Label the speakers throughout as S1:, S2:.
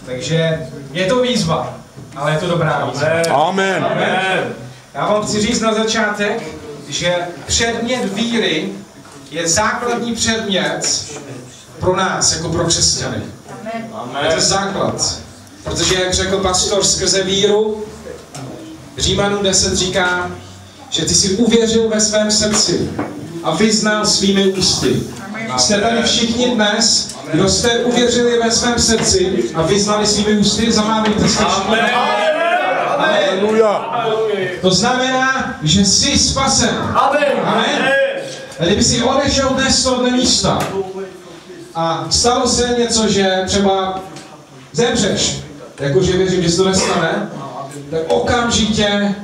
S1: Takže je to výzva, ale je to dobrá výzva.
S2: Amen.
S1: Amen. Já vám chci říct na začátek, že předmět víry je základní předmět pro nás, jako pro křesťany. Je to základ. Protože, jak řekl pastor, skrze víru, Římanům 10 říká, že ty jsi uvěřil ve svém srdci a vyznal svými ústy. Jste tady všichni dnes, kdo jste uvěřili ve svém srdci a vyznali svými ústy, zamávejte se. To znamená, že jsi spasen. Amen. A kdyby si odešel dnes z tohoto místa a stalo se něco, že třeba zemřeš, jakože věřím, že se to nestane, tak okamžitě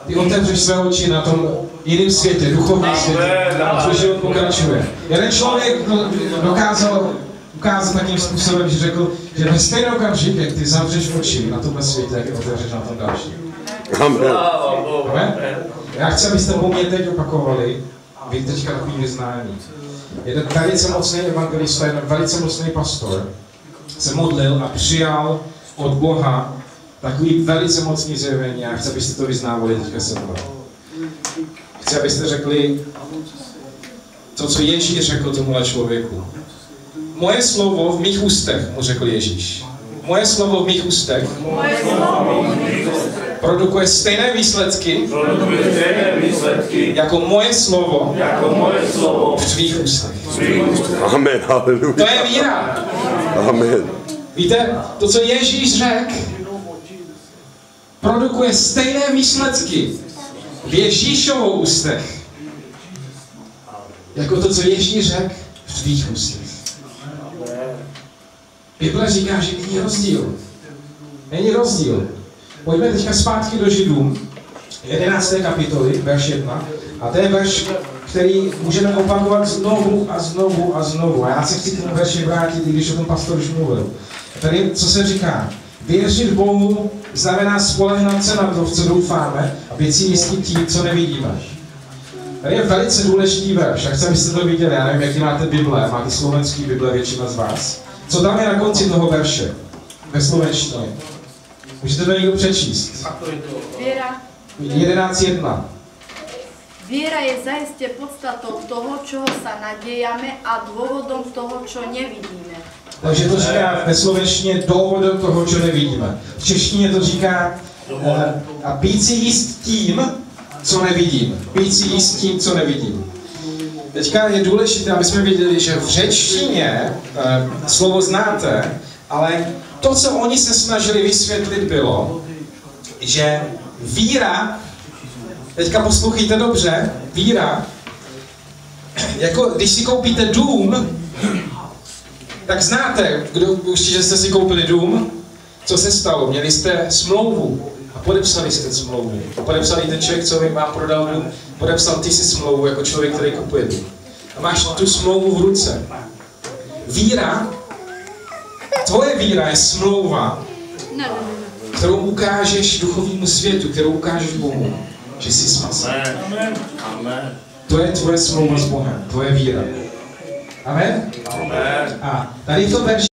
S1: ty otevřeš své oči na tom jiném světě, duchovním světě, a tvůj život pokračuje. Jeden člověk dokázal ukázat takým způsobem, že řekl, že ve stejný okamžik, jak ty zavřeš oči na tomhle světě, jak je otevřeš na tom dalším.
S2: Amen.
S1: Amen. Já chci, abyste po mně teď opakovali, vy teďka takový vyznání. Jeden velice mocný evangelista, jeden velice mocný pastor se modlil a přijal od Boha takový velice mocný zjevení a chci, abyste to vyznávali teďka se mnou. Chci, abyste řekli to, co Ježíš řekl tomuhle člověku. Moje slovo v mých ústech, mu řekl Ježíš. Moje slovo v mých ústech produkuje stejné výsledky jako moje slovo v tvých ústech.
S2: Amen, haleluja.
S1: To je víra.
S2: Amen.
S1: Víte, to, co Ježíš řekl, produkuje stejné výsledky v Ježíšovou ústech, jako to, co Ježíš řekl v tvých ústech. Bible říká, že není rozdíl. Není rozdíl. Pojďme teďka zpátky do Židům, 11. kapitoly, verš 1. A to je verš, který můžeme opakovat znovu a znovu a znovu. A já se chci k tomu verši vrátit, i když o tom pastor už mluvil. Tady, co se říká? Věřit Bohu znamená spoléhat se na to, v co doufáme, a být si jistí tím, co nevidíme. Tady je velice důležitý verš, jak abyste to viděli. Já nevím, jaký máte Bible, máte slovenský Bible, většina z vás. Co tam je na konci toho verše? Ve slovenštině. Můžete to někdo přečíst?
S3: Viera.
S1: 11.1.
S3: Viera je zaiste podstatou toho, čoho sa nadejame a dôvodom toho, čo nevidíme.
S1: Takže to říká ve slovenštině důvodem toho, co nevidíme. V češtině to říká a být si jist tím, co nevidím. Být si jist tím, co nevidím. Teďka je důležité, aby jsme viděli, že v řečtině slovo znáte, ale to, co oni se snažili vysvětlit, bylo, že víra, teďka poslouchejte dobře, víra, jako když si koupíte dům, tak znáte, určitě jste si koupili dům, co se stalo? Měli jste smlouvu a podepsali jste smlouvu. Podepsali ten člověk, co vám prodal dům, podepsal ty si smlouvu jako člověk, který kupuje dům. A máš tu smlouvu v ruce. Víra, tvoje víra je smlouva, kterou ukážeš duchovnímu světu, kterou ukážeš Bohu, že jsi spasen.
S4: Amen.
S1: To je tvoje smlouva s Bohem, tvoje víra. Amen?
S4: Amen.
S1: A tady v tom verši